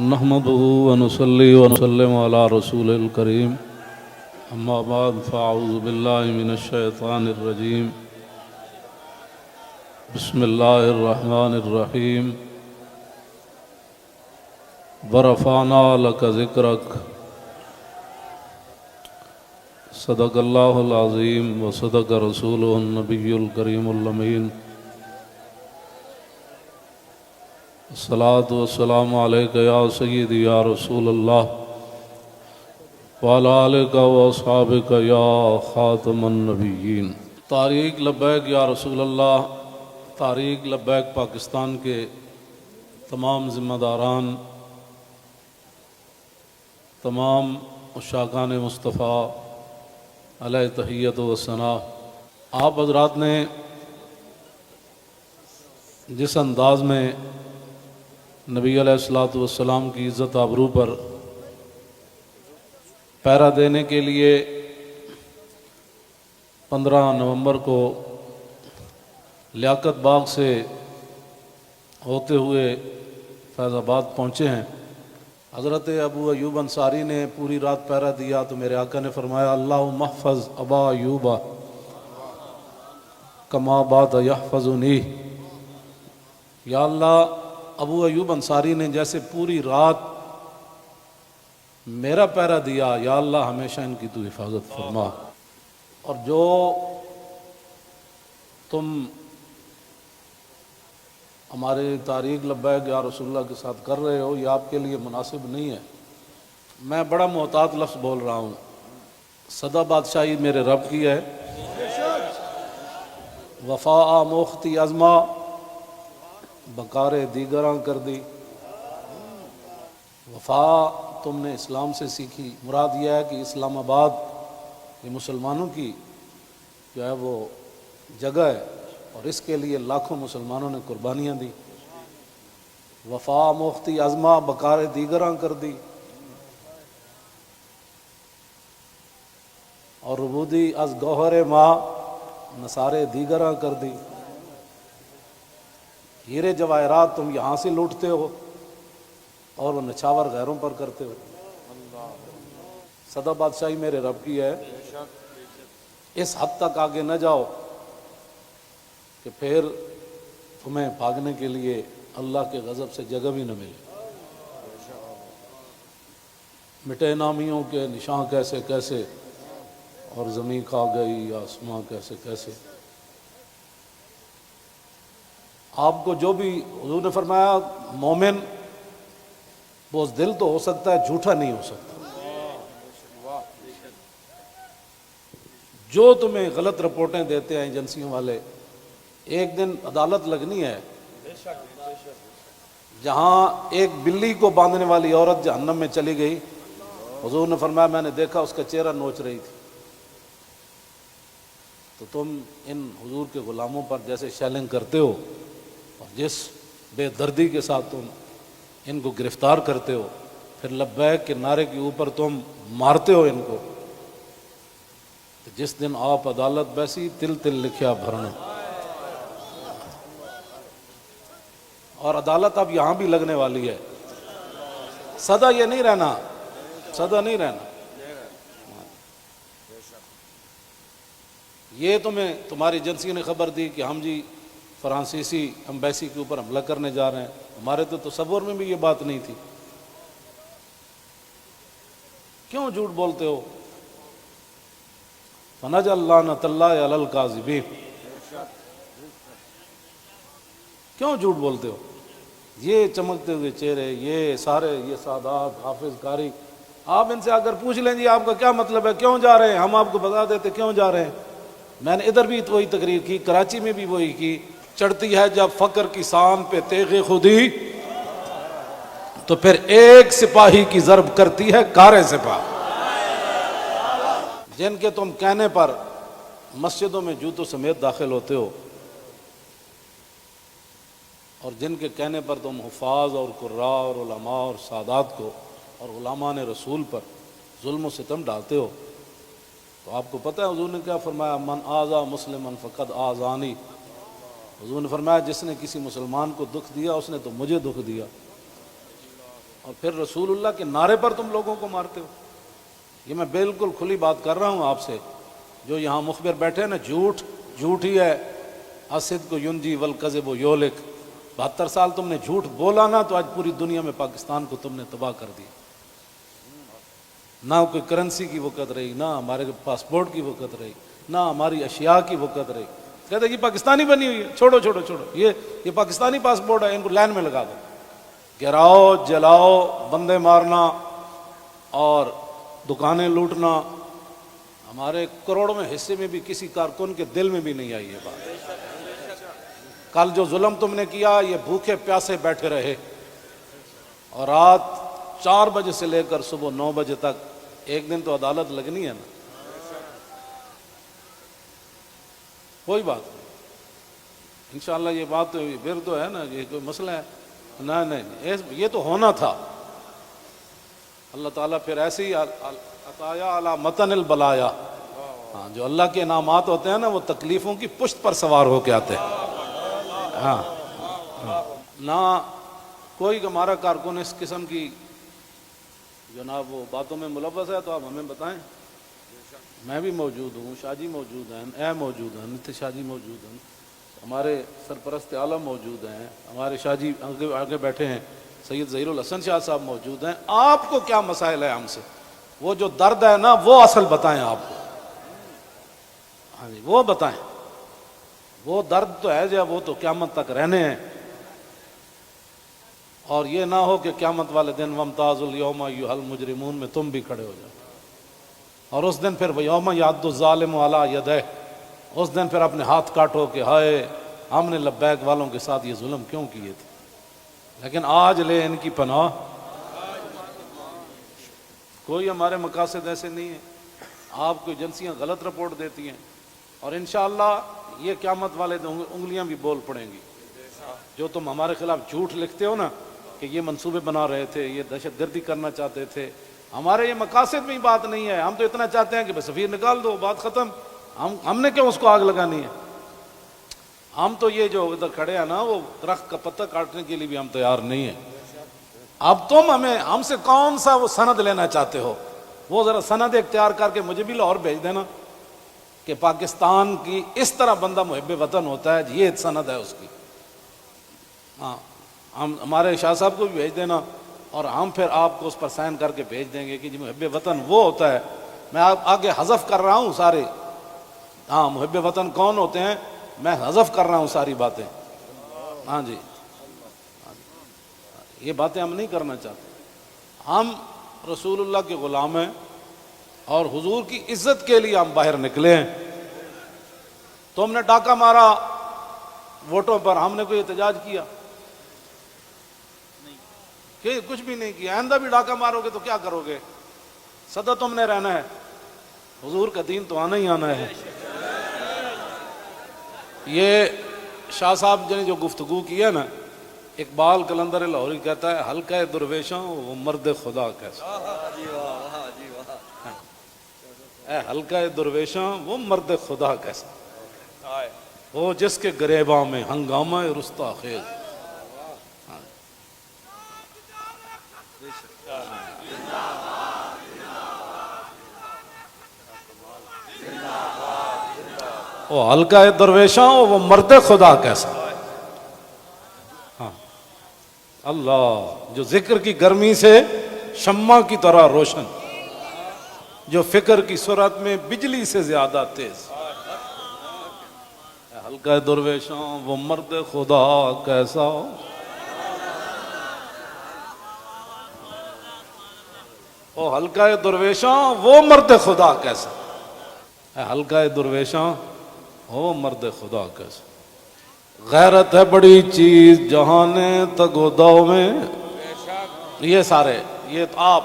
نحمده ونصلي ونسلم على رسول الكريم اما بعد فاعوذ بالله من الشيطان الرجيم بسم الله الرحمن الرحيم ورفعنا لك ذكرك صدق الله العظيم وصدق رسوله النبي الكريم الأمين الصلاة والسلام عليك يا سيدي يا رسول الله وعلى آلك وأصحابك يا خاتم النبيين۔ تحریک لبیک یا رسول اللہ، تحریک لبیک پاکستان کے تمام ذمہ داران، تمام عشاقان مصطفیٰ علیہ تحیت و ثنا، آپ حضرات نے جس انداز میں نبی علیہ الصلوۃ والسلام کی عزت آبرو پر پہرا دینے کے لیے 15 نومبر کو لیاقت باغ سے ہوتے ہوئے فیض آباد پہنچے ہیں، حضرت ابو ایوب انصاری نے پوری رات پہرا دیا تو میرے آقا نے فرمایا اللہم احفظ ابا ایوب کما بات یحفظنی، یا اللہ ابو ایوب انصاری نے جیسے پوری رات میرا پہرا دیا، یا اللہ ہمیشہ ان کی تو حفاظت فرما۔ اور جو تم ہمارے تحریک لبیک یا رسول اللہ کے ساتھ کر رہے ہو، یہ آپ کے لیے مناسب نہیں ہے۔ میں بڑا محتاط لفظ بول رہا ہوں، صدا بادشاہی میرے رب کی ہے، وفا موختی ازما بکار دیگراں کر دی۔ وفا تم نے اسلام سے سیکھی، مراد یہ ہے کہ اسلام آباد یہ مسلمانوں کی جو ہے وہ جگہ ہے اور اس کے لیے لاکھوں مسلمانوں نے قربانیاں دی۔ وفا موختی ازما بکار دیگراں کر دی، اور ربودی از گوہر ماں نثارے دیگراں کر دی۔ ہیرے جواہرات تم یہاں سے لوٹتے ہو اور وہ نچھاور غیروں پر کرتے ہو۔ صدا بادشاہی میرے رب کی ہے، اس حد تک آگے نہ جاؤ کہ پھر تمہیں بھاگنے کے لیے اللہ کے غضب سے جگہ بھی نہ ملے۔ مٹے نامیوں کے نشان کیسے کیسے، اور زمین کھا گئی آسماں کیسے کیسے۔ آپ کو جو بھی حضور نے فرمایا مومن بزدل تو ہو سکتا ہے، جھوٹا نہیں ہو سکتا۔ جو تمہیں غلط رپورٹیں دیتے ہیں ایجنسیوں والے، ایک دن عدالت لگنی ہے جہاں ایک بلی کو باندھنے والی عورت جہنم میں چلی گئی، حضور نے فرمایا میں نے دیکھا اس کا چہرہ نوچ رہی تھی۔ تو تم ان حضور کے غلاموں پر جیسے شیلنگ کرتے ہو اور جس بے دردی کے ساتھ تم ان کو گرفتار کرتے ہو، پھر لبیک کے نعرے کے اوپر تم مارتے ہو ان کو، تو جس دن آپ عدالت بیسی تل تل لکھیا بھرنا۔ اور عدالت اب یہاں بھی لگنے والی ہے، سدا یہ نہیں رہنا، سدا نہیں رہنا۔ یہ تمہیں تمہاری ایجنسی نے خبر دی کہ ہم جی فرانسیسی امبیسی کے اوپر حملہ کرنے جا رہے ہیں، ہمارے تو تصور میں بھی یہ بات نہیں تھی۔ کیوں جھوٹ بولتے ہو؟ فنجعل لعنۃ اللہ علی الکاذبین، کیوں جھوٹ بولتے ہو؟ یہ چمکتے ہوئے چہرے، یہ سارے، یہ سادات، حافظ قاری، آپ ان سے اگر پوچھ لیں جی آپ کا کیا مطلب ہے، کیوں جا رہے ہیں، ہم آپ کو بتا دیتے کیوں جا رہے ہیں۔ میں نے ادھر بھی وہی تقریر کی، کراچی میں بھی وہی کی۔ چڑھتی ہے جب فقر کی سان پہ تیغ خودی، تو پھر ایک سپاہی کی ضرب کرتی ہے کار سپاہ۔ جن کے تم کہنے پر مسجدوں میں جوتوں سمیت داخل ہوتے ہو، اور جن کے کہنے پر تم حفاظ اور قراء اور علماء اور سادات کو اور غلامان رسول پر ظلم و ستم ڈالتے ہو، تو آپ کو پتہ ہے حضور نے کیا فرمایا، من آذا مسلما فقد آذانی۔ حضور نے فرمایا جس نے کسی مسلمان کو دکھ دیا اس نے تو مجھے دکھ دیا، اور پھر رسول اللہ کے نعرے پر تم لوگوں کو مارتے ہو. یہ میں بالکل کھلی بات کر رہا ہوں آپ سے. جو یہاں مخبر بیٹھے ہیں نا، جھوٹ ہی ہے. الصدق ینجی والکذب یہلک. 72 سال تم نے جھوٹ بولا نا، تو آج پوری دنیا میں پاکستان کو تم نے تباہ کر دیا. نہ کوئی کرنسی کی وقت رہی، نہ ہمارے پاسپورٹ کی وقت رہی، نہ ہماری اشیاء کی وقت رہی. کہتے ہیں کہ پاکستانی بنی ہوئی ہے، چھوڑو چھوڑو چھوڑو، یہ پاکستانی پاسپورٹ ہے، ان کو لائن میں لگا دو. گراؤ، جلاؤ، بندے مارنا اور دکانیں لوٹنا، ہمارے کروڑوں میں حصے میں بھی کسی کارکن کے دل میں بھی نہیں آئی یہ بات. کل جو ظلم تم نے کیا، یہ بھوکے پیاسے بیٹھے رہے اور رات 4 بجے سے لے کر صبح 9 بجے تک. ایک دن تو عدالت لگنی ہے نا. کوئی بات نہیں، انشاءاللہ یہ بات پھر تو ہے نا، یہ کوئی مسئلہ ہے؟ نہیں، یہ تو ہونا تھا. اللہ تعالیٰ پھر ایسے ہی عطایا علی متن البلایا. ہاں، جو اللہ کے انعامات ہوتے ہیں نا، وہ تکلیفوں کی پشت پر سوار ہو کے آتے ہیں. ہاں، نہ کوئی ہمارا کارکن اس قسم کی جناب وہ باتوں میں ملوث ہے تو آپ ہمیں بتائیں. میں بھی موجود ہوں، شاہ جی موجود ہیں، اے موجود ہیں، نت شاہ جی موجود ہیں، ہمارے سرپرست عالم موجود ہیں، ہمارے شاہ جی آگے بیٹھے ہیں، سید ظہیر الحسن شاہ صاحب موجود ہیں. آپ کو کیا مسائل ہے ہم سے؟ وہ جو درد ہے نا، وہ اصل بتائیں آپ کو. ہاں جی، وہ بتائیں. وہ درد تو ہے جب، وہ تو قیامت تک رہنے ہیں. اور یہ نہ ہو کہ قیامت والے دن وامتاز الیوم ایھا المجرمون میں تم بھی کھڑے ہو جاؤ. اور اس دن پھر یوم یعض الظالم علی یدیہ، اس دن پھر اپنے ہاتھ کاٹو کہ ہائے ہم نے لبیک والوں کے ساتھ یہ ظلم کیوں کیے تھے. لیکن آج لے ان کی پناہ. کوئی ہمارے مقاصد ایسے نہیں ہیں. آپ کو ایجنسیاں غلط رپورٹ دیتی ہیں اور انشاءاللہ یہ قیامت والے دن انگلیاں بھی بول پڑیں گی. جو تم ہمارے خلاف جھوٹ لکھتے ہو نا کہ یہ منصوبے بنا رہے تھے، یہ دہشت گردی کرنا چاہتے تھے، ہمارے یہ مقاصد میں ہی بات نہیں ہے. ہم تو اتنا چاہتے ہیں کہ بس سفیر نکال دو، بات ختم. ہم نے کیوں اس کو آگ لگانی ہے؟ ہم تو یہ جو ادھر کھڑے ہیں نا، وہ درخت کا پتہ کاٹنے کے لیے بھی ہم تیار نہیں ہیں. اب تم ہم سے کون سا وہ سند لینا چاہتے ہو؟ وہ ذرا سند اختیار کر کے مجھے بھی لاہور بھیج دینا کہ پاکستان کی اس طرح بندہ محب وطن ہوتا ہے، یہ سند ہے اس کی. ہاں، ہمارے شاہ صاحب کو بھی بھیج دینا اور ہم پھر آپ کو اس پر سائن کر کے بھیج دیں گے کہ جی محب وطن وہ ہوتا ہے. میں آگے حذف کر رہا ہوں سارے. ہاں، محب وطن کون ہوتے ہیں میں حذف کر رہا ہوں ساری باتیں. ہاں جی، یہ باتیں ہم نہیں کرنا چاہتے. ہم رسول اللہ کے غلام ہیں اور حضور کی عزت کے لیے ہم باہر نکلے ہیں. تم نے ڈاکہ مارا ووٹوں پر، ہم نے کوئی احتجاج کیا؟ کہ کچھ بھی نہیں کیا. آئندہ بھی ڈاکہ مارو گے تو کیا کرو گے؟ سدا تم نے رہنا ہے. حضور کا دین تو آنا ہی آنا ہے. یہ شاہ صاحب نے جو گفتگو کی ہے نا، اقبال قلندر لاہوری کہتا ہے حلقہ درویشوں وہ مرد خدا کیسا. اے حلقہ درویشوں وہ مرد خدا کیسا، وہ جس کے گریباں میں ہنگامہ رستا خیز. وہ حلقہ درویشوں وہ مرد خدا کیسا. ہاں، اللہ جو ذکر کی گرمی سے شمع کی طرح روشن، جو فکر کی سرعت میں بجلی سے زیادہ تیز. حلقہ درویشوں وہ مرد خدا کیسا. وہ حلقہ درویشوں وہ مرد خدا کیسا. حلقہ درویشوں وہ مرد خدا کیسا. غیرت ہے بڑی چیز جہان تگ و دو میں. یہ سارے یہ تو آپ،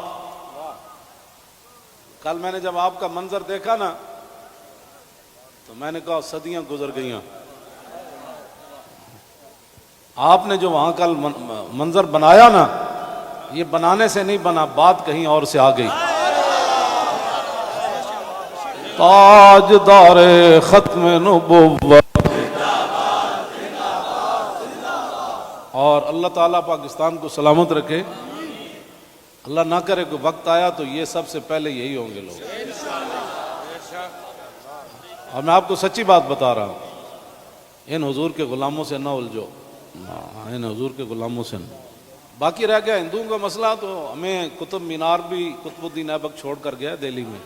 کل میں نے جب آپ کا منظر دیکھا نا تو میں نے کہا صدیاں گزر گئیں. آپ نے جو وہاں کل منظر بنایا نا، یہ بنانے سے نہیں بنا، بات کہیں اور سے آ گئی. تاجدار ختم نبوت. اور اللہ تعالیٰ پاکستان کو سلامت رکھے. اللہ نہ کرے کہ وقت آیا تو یہ سب سے پہلے یہی ہوں گے لوگ. اور میں آپ کو سچی بات بتا رہا ہوں، ان حضور کے غلاموں سے نہ الجھو، ان حضور کے غلاموں سے نہ. باقی رہ گیا ہندوؤں کا مسئلہ، تو ہمیں قطب مینار بھی قطب الدین ایبک چھوڑ کر گیا دہلی میں.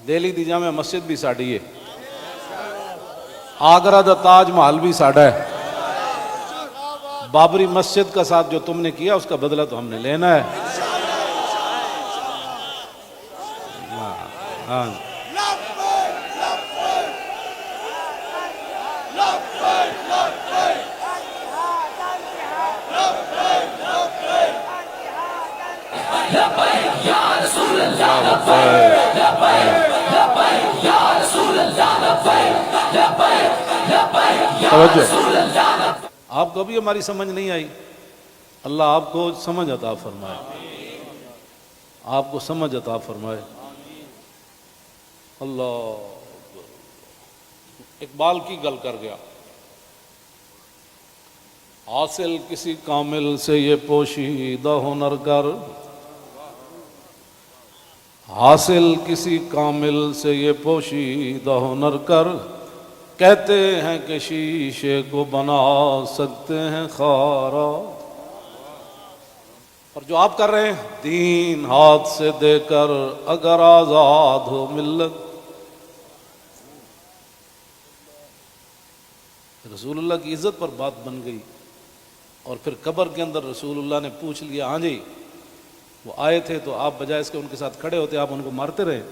دہلی دی جامع مسجد بھی ساڑی ہے، آگرہ دا تاج محل بھی ساڑا ہے. بابری مسجد کا ساتھ جو تم نے کیا اس کا بدلہ تو ہم نے لینا ہے. ہاں آپ کو بھی ہماری سمجھ نہیں آئی، اللہ آپ کو سمجھ عطا فرمائے، آپ کو سمجھ عطا فرمائے. اللہ اقبال کی گل کر گیا، حاصل کسی کامل سے یہ پوشیدہ ہنر کر، حاصل کسی کامل سے یہ پوشیدہ ہنر کر، کہتے ہیں کہ شیشے کو بنا سکتے ہیں خارا. اور جو آپ کر رہے ہیں، دین ہاتھ سے دے کر اگر آزاد ہو ملت. رسول اللہ کی عزت پر بات بن گئی، اور پھر قبر کے اندر رسول اللہ نے پوچھ لیا، ہاں جی وہ آئے تھے تو آپ بجائے اس کے ان کے ساتھ کھڑے ہوتے، آپ ان کو مارتے رہے،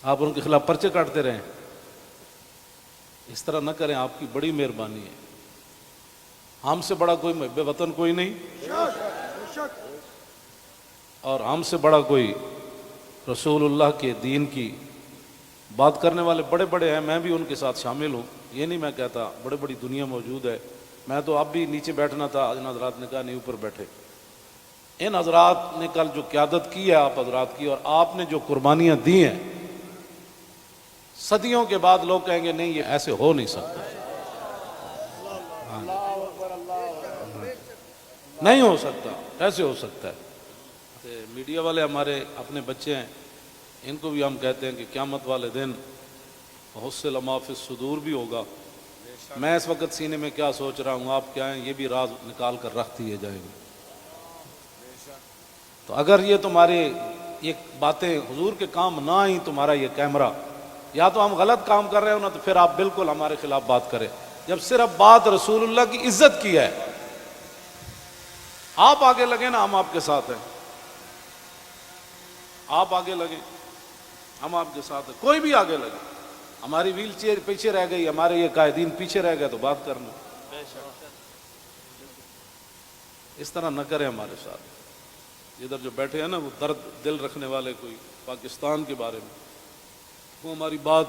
آپ ان کے خلاف پرچے کاٹتے رہے. اس طرح نہ کریں، آپ کی بڑی مہربانی ہے. ہم سے بڑا کوئی محب وطن کوئی نہیں، اور ہم سے بڑا کوئی رسول اللہ کے دین کی بات کرنے والے بڑے بڑے ہیں. میں بھی ان کے ساتھ شامل ہوں، یہ نہیں میں کہتا، بڑے بڑی دنیا موجود ہے. میں تو اب بھی نیچے بیٹھنا تھا، ان حضرات نے کہا نہیں اوپر بیٹھے. ان حضرات نے کل جو قیادت کی ہے آپ حضرات کی، اور آپ نے جو قربانیاں دی ہیں، صدیوں کے بعد لوگ کہیں گے نہیں یہ ایسے ہو نہیں سکتا، نہیں ہو سکتا، ایسے ہو سکتا ہے. میڈیا والے ہمارے اپنے بچے ہیں، ان کو بھی ہم کہتے ہیں کہ قیامت والے دن حصل ما فی الصدور بھی ہوگا. میں اس وقت سینے میں کیا سوچ رہا ہوں، آپ کیا ہیں، یہ بھی راز نکال کر رکھ دیے جائیں گے. تو اگر یہ تمہارے یہ باتیں حضور کے کام نہ آئیں، تمہارا یہ کیمرہ، یا تو ہم غلط کام کر رہے ہو نا، تو پھر آپ بالکل ہمارے خلاف بات کریں. جب صرف بات رسول اللہ کی عزت کی ہے، آپ آگے لگے نا، ہم آپ کے ساتھ ہیں. آپ آگے لگے، ہم آپ کے ساتھ ہیں. کوئی بھی آگے لگے، ہماری ویل چیئر پیچھے رہ گئی، ہمارے یہ قائدین پیچھے رہ گئے، تو بات کرنا. اس طرح نہ کریں ہمارے ساتھ. ادھر جو بیٹھے ہیں نا، وہ درد دل رکھنے والے کوئی پاکستان کے بارے میں، وہ ہماری بات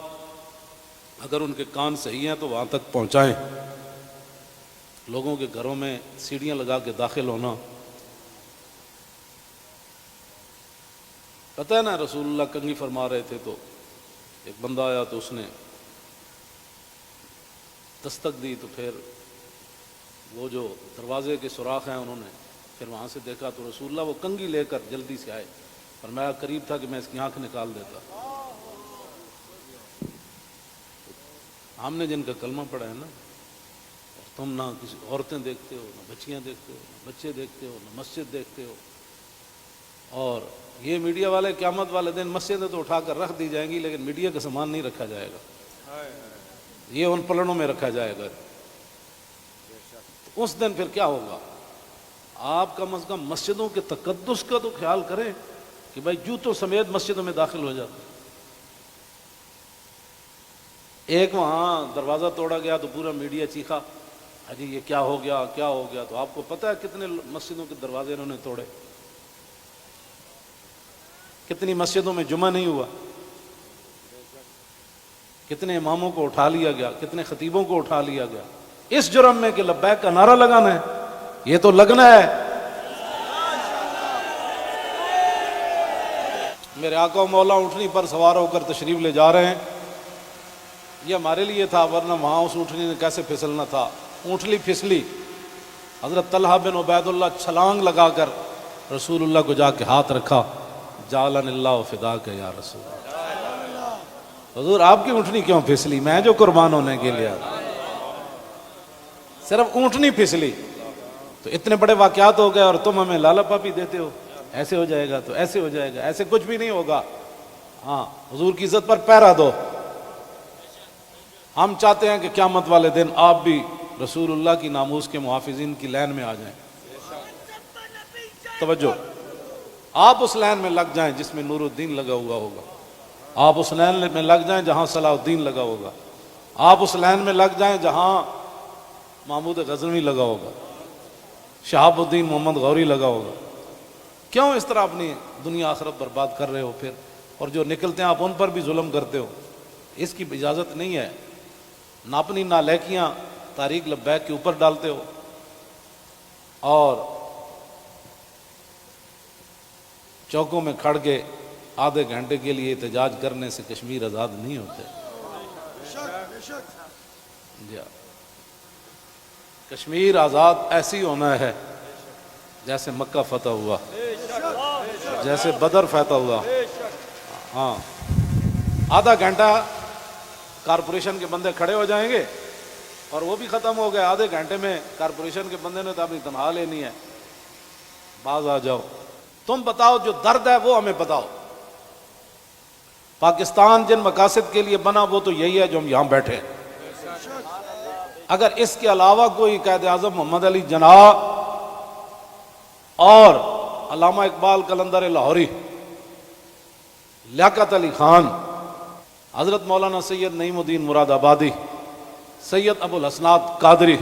اگر ان کے کان صحیح ہیں تو وہاں تک پہنچائیں. لوگوں کے گھروں میں سیڑھیاں لگا کے داخل ہونا، پتہ ہے نا رسول اللہ کنگھی فرما رہے تھے تو ایک بندہ آیا تو اس نے دستک دی، تو پھر وہ جو دروازے کے سوراخ ہیں انہوں نے پھر وہاں سے دیکھا تو رسول اللہ وہ کنگھی لے کر جلدی سے آئے، اور میں قریب تھا کہ میں اس کی آنکھ نکال دیتا. ہم نے جن کا کلمہ پڑھا ہے نا، تم نہ کسی عورتیں دیکھتے ہو، نہ بچیاں دیکھتے ہو، نہ بچے دیکھتے ہو، نہ مسجد دیکھتے ہو. اور یہ میڈیا والے قیامت والے دن مسجدیں تو اٹھا کر رکھ دی جائیں گی، لیکن میڈیا کا سامان نہیں رکھا جائے گا، یہ ان پلڑوں میں رکھا جائے گا. تو اس دن پھر کیا ہوگا؟ آپ کم از کم مسجدوں کے تقدس کا تو خیال کریں کہ بھائی جوتوں سمیت مسجدوں میں داخل ہو جاتے. ایک وہاں دروازہ توڑا گیا تو پورا میڈیا چیخا، اجی یہ کیا ہو گیا، کیا ہو گیا. تو آپ کو پتہ ہے کتنے مسجدوں کے دروازے انہوں نے توڑے، کتنی مسجدوں میں جمعہ نہیں ہوا، کتنے اماموں کو اٹھا لیا گیا، کتنے خطیبوں کو اٹھا لیا گیا، اس جرم میں کہ لبیک کا نعرہ لگانا ہے. یہ تو لگنا ہے. میرے آقا و مولا اونٹنی پر سوار ہو کر تشریف لے جا رہے ہیں. یہ ہمارے لیے تھا، ورنہ وہاں اس اونٹنی نے کیسے پھسلنا تھا. اونٹلی پھسلی، حضرت طلحہ بن عبید اللہ چھلانگ لگا کر رسول اللہ کو جا کے ہاتھ رکھا، جعلن اللہ فداک یا رسول اللہ، حضور آپ کی اونٹنی کیوں پھسلی؟ میں جو قربان ہونے کے لیے صرف اونٹنی پھسلی تو اتنے بڑے واقعات ہو گئے، اور تم ہمیں لالا پاپی دیتے ہو، ایسے ہو جائے گا تو ایسے ہو جائے گا، ایسے کچھ بھی نہیں ہوگا۔ ہاں، حضور کی عزت پر پہرا دو۔ ہم چاہتے ہیں کہ قیامت والے دن آپ بھی رسول اللہ کی ناموس کے محافظین کی لائن میں آ جائیں۔ توجہ، آپ اس لائن میں لگ جائیں جس میں نور الدین لگا ہوا ہوگا، آپ اس لائن میں لگ جائیں جہاں صلاح الدین لگا ہوگا، آپ اس لائن میں لگ جائیں جہاں محمود غزنوی لگا ہوگا، شہاب الدین محمد غوری لگا ہوگا۔ کیوں اس طرح اپنی دنیا آخرت برباد کر رہے ہو پھر؟ اور جو نکلتے ہیں آپ ان پر بھی ظلم کرتے ہو، اس کی اجازت نہیں ہے۔ نہ اپنی نالائکیاں تاریخ لبیک کے اوپر ڈالتے ہو، اور چوکوں میں کھڑ کے آدھے گھنٹے کے لیے احتجاج کرنے سے کشمیر آزاد نہیں ہوتے۔ کشمیر آزاد ایسی ہونا ہے جیسے مکہ فتح ہوا، جیسے بدر فتح ہوا۔ ہاں، آدھا گھنٹہ کارپوریشن کے بندے کھڑے ہو جائیں گے اور وہ بھی ختم ہو گئے، آدھے گھنٹے میں کارپوریشن کے بندے نے تو اپنی تنخواہ لینی ہے، باز آ جاؤ۔ تم بتاؤ جو درد ہے وہ ہمیں بتاؤ۔ پاکستان جن مقاصد کے لیے بنا وہ تو یہی ہے جو ہم یہاں بیٹھے ہیں۔ اگر اس کے علاوہ کوئی قائد اعظم محمد علی جناح اور علامہ اقبال قلندر لاہوری، لیاقت علی خان، حضرت مولانا سید نعیم الدین مراد آبادی، سید ابو الحسنات قادری،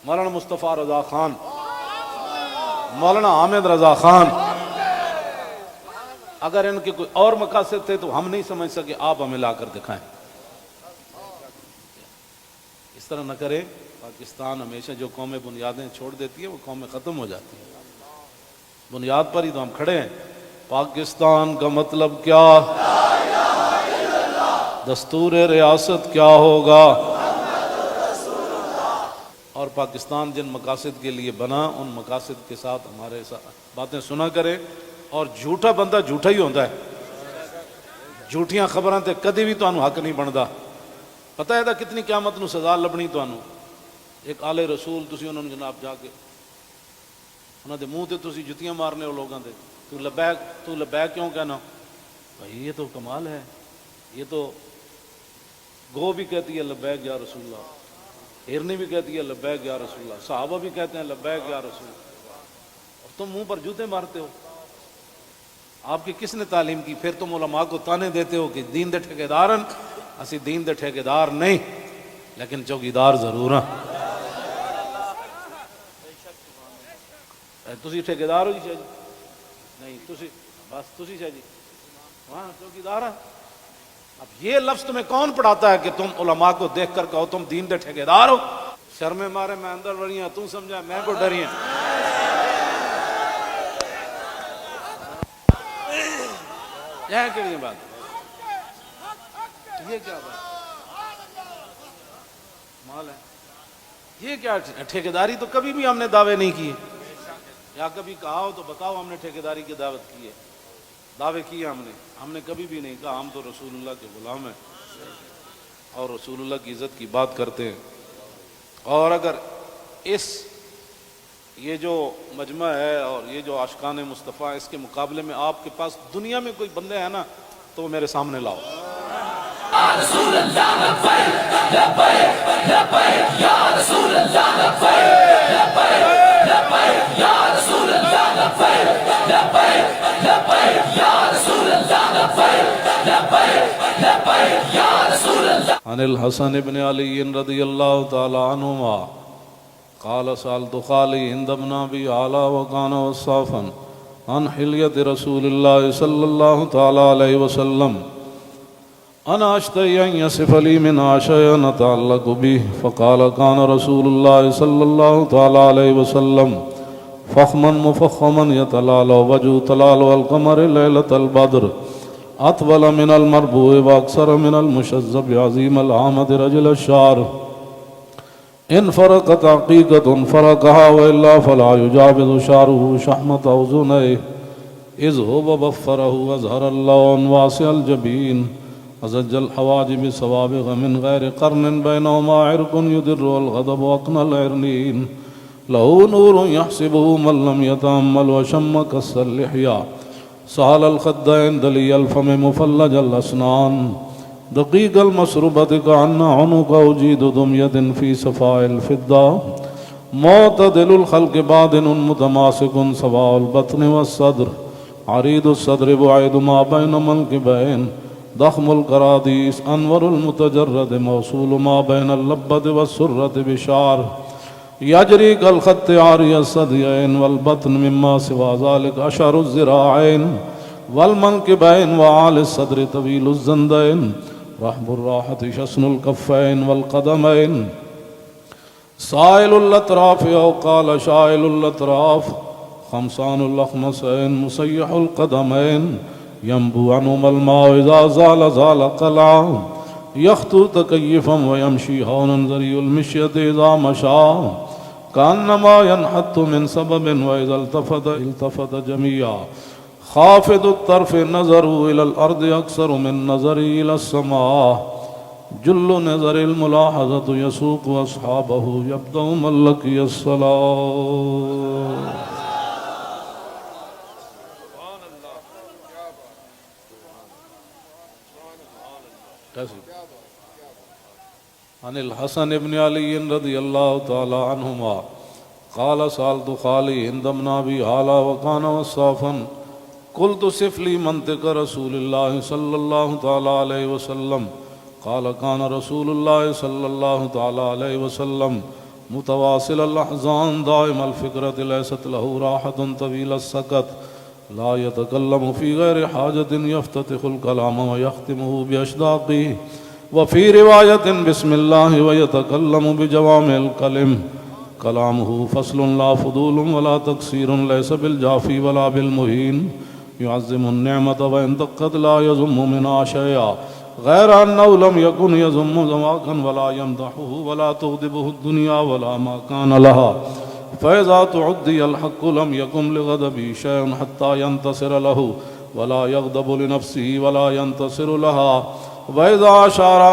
مولانا مصطفیٰ رضا خان، مولانا حامد رضا خان، اگر ان کے کوئی اور مقاصد تھے تو ہم نہیں سمجھ سکے، آپ ہمیں لا کر دکھائیں۔ اس طرح نہ کریں۔ پاکستان ہمیشہ جو قومیں بنیادیں چھوڑ دیتی ہیں وہ قومیں ختم ہو جاتی ہیں، بنیاد پر ہی تو ہم کھڑے ہیں۔ پاکستان کا مطلب کیا؟ دستور ریاست کیا ہوگا؟ اور پاکستان جن مقاصد کے لیے بنا ان مقاصد کے ساتھ ہمارے ساتھ باتیں سنا کرے۔ اور جھوٹا بندہ جھوٹا ہی ہوتا ہے، جھوٹیاں خبراں تے کدی بھی تانوں حق نہیں بندا۔ پتہ ہے کتنی قیامت نو سزا لبنی تانوں۔ ایک آلے رسول تسی انہوں نے جناب جا کے انہوں دے منہ تے تسی جتیاں مارنے ہو لوگاں دے، تو لبیک کیوں کہنا؟ بھائی یہ تو کمال ہے، یہ تو گو بھی کہتی ہے لبیک یا رسول اللہ، ہرنی بھی کہتی ہے لبیک یا رسول اللہ، صحابہ بھی کہتے ہیں لبیک یا رسول اللہ، اور تم منہ پر جوتے مارتے ہو۔ آپ کی کس نے تعلیم کی؟ پھر تم علماء کو تانے دیتے ہو کہ دین دے ٹھیکیدارن، اسی دین دے ٹھیکیدار نہیں لیکن چوکیدار ضرور ہیں۔ تسی ٹھیکیدار ہو جی شاہ جی؟ نہیں، تسی بس تسی شاہ جی وہاں چوکیدار ہیں۔ اب یہ لفظ تمہیں کون پڑھاتا ہے کہ تم علماء کو دیکھ کر کہو تم دین دے ٹھیکیدار ہو؟ شرم مارے میں اندر بڑی ہوں، تم سمجھا میں کو ڈری ہیں۔ یہ کیڑی بات؟ یہ کیا بات مال ہے؟ یہ کیا ٹھیکیداری؟ تو کبھی بھی ہم نے دعوے نہیں کیے، یا کبھی کہا ہو تو بتاؤ ہم نے ٹھیکیداری کی دعوت کی ہے، دعوے کیے ہم نے کبھی بھی نہیں کہا۔ ہم تو رسول اللہ کے غلام ہیں اور رسول اللہ کی عزت کی بات کرتے ہیں۔ اور اگر یہ جو مجمع ہے اور یہ جو عاشقان مصطفیٰ، اس کے مقابلے میں آپ کے پاس دنیا میں کوئی بندے ہیں نا تو وہ میرے سامنے لاؤ۔ رسول اللہ لبیک لبیک لبیک یا رسول اللہ لبیک لبیک لبیک یا رسول اللہ لبیک لبیک لبیک یا رسول اللہ لبیک لبیک لبیک یا رسول اللہ۔ عن الحسن بن علی رضی اللہ تعالی عنہما قال سألت خالي عند ابن أبي علا وكان وصافا عن حلية رسول الله صلى الله تعالى عليه وسلم أنا أشتهي أن يصف لي منها شيئا نتعلق به فقال كان رسول الله صلى الله تعالى عليه وسلم فخما مفخما يتلالى وجهه تلالى القمر ليلة البدر أطول من المربوع وأكثر من المشذب عظيم العامد رجل الشعر إن فرقت عقيقة فرقها وإلا فلا يجاوز شعره شحمة أذنيه إذ هو بفره وأزهر اللون واسع الجبين أزج الحواجب سوابغ من غير قرن بينهما عرق يدر والغضب أقنى العرنين له نور يحسبه من لم يتأمل وشم كس اللحية سهل الخدين دلي الفم مفلج الأسنان دقيق المسربة كأن عنق أجيد دمية في صفاء الفضة معتدل الخلق بادن متماسك سواء البطن والصدر عريض الصدر بعيد ما بين منكبين ضخم الكراديس أنور المتجرد موصول ما بين اللبة والسرة بشعر يجري كالخط عاري الثديين والبطن مما سوى ذلك أشعر الذراعين والمنكبين وعالي الصدر طويل الزندين رحب الراحة شسن الكفين والقدمين سائل الأطراف أو قال شائل الأطراف خمسان الأخمسين مسيح القدمين ينبو عنهما الماء إذا زال زال قلعا يخطو تكيفا ويمشي هونا ذري المشية إذا مشى كأنما ينحت من سبب وإذا التفت جميعا خافض الطرف نظره إلى الأرض أكثر من نظره إلى السماء جل نظر الملاحظة يسوق أصحابه يبدأ من لقي الصلاة. عن الحسن بن علي رضي الله تعالى عنهما قال سألت خالي هند بن أبي هالة وكان وصافا قلت صف لي منطق رسول الله صلى الله تعالى عليه وسلم قال كان رسول الله صلى الله تعالى عليه وسلم متواصل الأحزان دائم الفكرة ليست له راحة طويل السكت لا يتكلم في غير حاجة يفتتح الكلام ويختمه بأشداقه وفي رواية بسم الله ويتكلم بجوامع الكلم كلامه فصل لا فضول ولا تقصير ليس بالجافي ولا بالمهين يعظم النعمة وإن دقت لا يذم منها شيئا غير أنه لم يكن يذم ذواقا ولا يمدحه ولا تغضبه الدنيا ولا ما كان لها فإذا تعدي الحق لم يكن لغضبه شيء حتى ينتصر له ولا يغضب لنفسه ولا ينتصر لها وإذا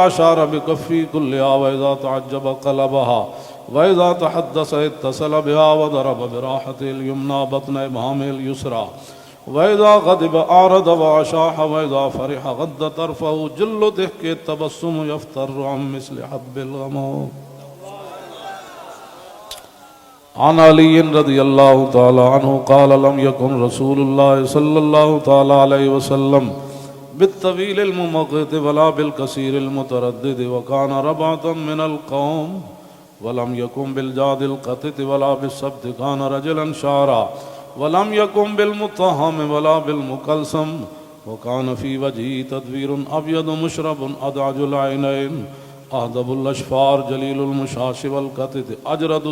أشار بكفي كلها وإذا تعجب قلبها وإذا تحدث اتصل بها وضرب براحته اليمنى بطن إبهامه اليسرى وإذا غضب أعرض وأشاح وإذا فرح غض طرفه جل ضحك التبسم يفتر عن مثل حب الغمام. عن علي رضي الله تعالى عنه قال لم يكن رسول الله صلى الله تعالى عليه وسلم بالطويل الممقت ولا بالكثير المتردد وكان ربعة من القوم ولم يكن بالجاد القطت ولا بالسبت كان رجلا شعرا ولم يكن بالمطهم ولا بالمكلسم وكان في وجهه تدبير أبيض مشرب أدعج العينين أهدب الأشفار جليل المشاش والقطت أجرد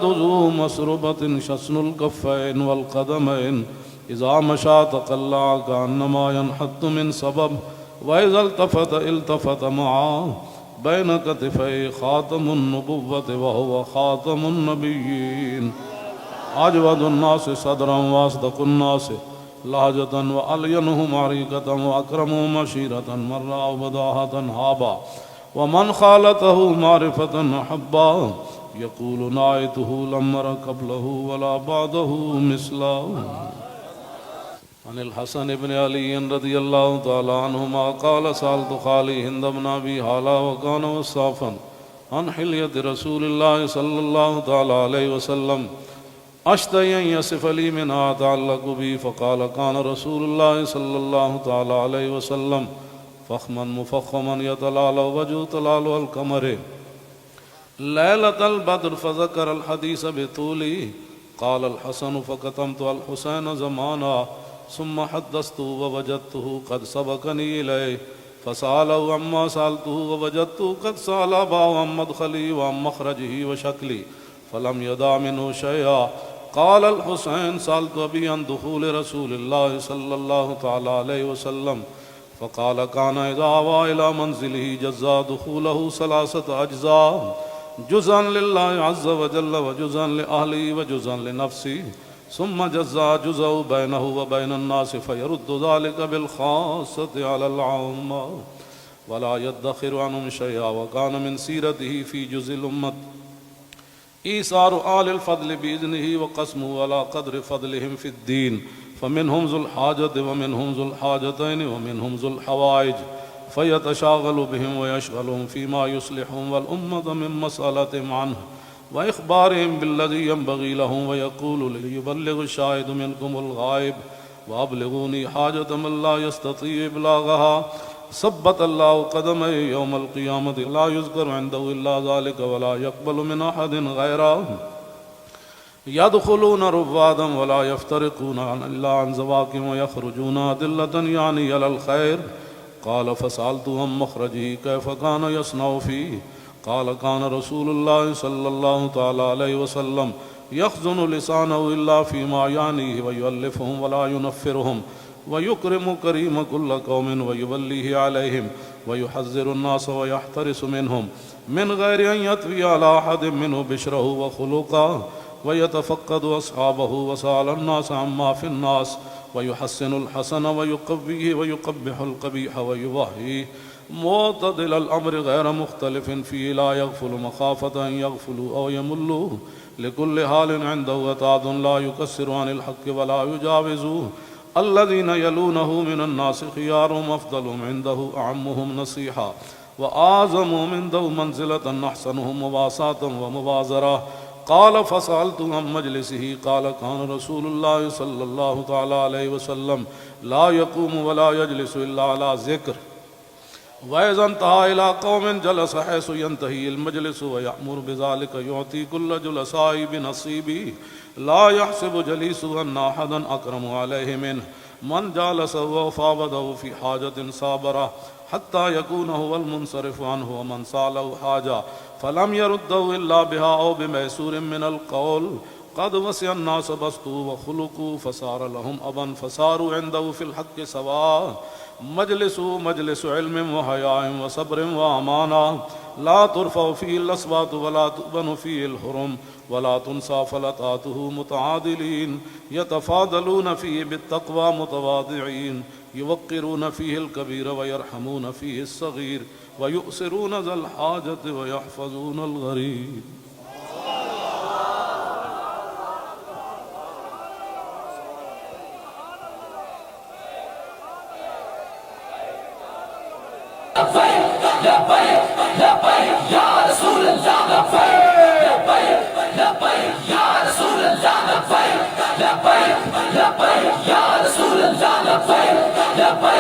ذو مسربة شسن الكفين والقدمين إذا مشى تقلع كأنما ينحط من سبب وإذا التفت معه بين كتفي خاتم النبوة وهو خاتم النبيين أجود الناس صدرا وأصدق الناس لهجة وألينهم عريقة وأكرمهم عشيرة مرة وبداهة هابا ومن خالته معرفة أحبا يقول نايته لم أر قبله ولا بعده مثله. عن الحسن بن علي رضي الله تعالى عنهما قال سألت خالي هند بن أبي هالة وكان وصافا عن حلية رسول الله صلى الله تعالى عليه وسلم أشتهي أن يصف لي منها أتعلق بي فقال كان رسول الله صلى الله تعالى عليه وسلم فخما مفخما يتلالى وجه تلالى القمر ليلة البدر فذكر الحديث بطوله قال الحسن فكتمت الحسين زمانا ثم حدثته ووجدته قد سبقني إليه فسأله عما سألته ووجدته قد سأل أباه عن مدخلي وعن مخرجه وشكلي فلم يدع منه شيئا. قال الحسين سألت أبي عن دخول رسول الله صلى الله تعالى عليه وسلم فقال كان إذا آوى إلى منزله جزا دخوله 3 أجزاء، جزءا لله عز وجل وجزءا لأهله وجزءا لنفسه، ثم جزا جزء بينه وبين الناس فيرد ذلك بالخاصة على العامة ولا يدخر عنهم شيئا. وكان من سيرته في جزء الأمة إيثار آل الفضل بإذنه وقسمه على قدر فضلهم في الدين، فمنهم ذو الحاجة ومنهم ذو الحاجتين ومنهم ذو الحوائج، فيتشاغل بهم ويشغلهم فيما يصلحهم والأمة من مسألتهم عنه وإخبارهم بالذي ينبغي لهم، ويقول ليبلغ الشاهد منكم الغائب وأبلغوني حاجة من لا يستطيع إبلاغها. ثبت الله قدمه يوم القيامة لا يذكر عنده إلا ذلك ولا يقبل من أحد غيره. يدخلون رفادا ولا يفترقون إلا عن زواكم ويخرجون أدلة يعني على الخير. قال فسألت عن مخرجه كيف كان يصنع فيه؟ قال كان رسول الله صلى الله تعالى عليه وسلم يخزن لسانه إلا فيما يعنيه ويؤلفهم ولا ينفرهم ويكرم كريم كل قوم ويوليه عليهم ويحذر الناس ويحترس منهم من غير أن يطوي على أحد منه بشره وخلقه ويتفقد أصحابه وسأل الناس عما في الناس ويحسن الحسن ويقويه ويقبح القبيح ويوهيه معتدل الأمر غير مختلف فيه لا يغفل مخافة أن يغفلوا أو يملوا لكل حال عنده وتعد لا يكسر عن الحق ولا يجاوزوه. الذين يلونه من الناس خيارهم أفضلهم عنده أعمهم نصيحة وأعظمهم عنده منزلة أحسنهم مواساة ومبازرة. قال فسألت عن مجلسه قال كان رسول الله صلى الله تعالى عليه وسلم لا يقوم ولا يجلس إلا على ذكر، وإذا انتهى إلى قوم جلس حيث ينتهي المجلس ويأمر بذلك يعطي كل جلساء بنصيبه لا يحسب جليسه أن أحدا أكرم عليه منه. من جالسه وفاوضه في حاجة صابره حتى يكون هو المنصرف عنه، ومن سأله حاجة فلم يرده إلا بها أو بميسور من القول قد وسع الناس بسطوا وخلقوا فصار لهم أبا فصاروا عنده في الحق سواء. مجلس علم وحياء وصبر وأمانة لا ترفع فيه الأصوات ولا تؤبن فيه الحرم ولا تنسى فلتاته متعادلين يتفاضلون فيه بالتقوى متواضعين يوقرون فيه الكبير ويرحمون فيه الصغير ويؤسرون ذا الحاجة ويحفظون الغريب. لبيك يا رسول الله لبيك لبيك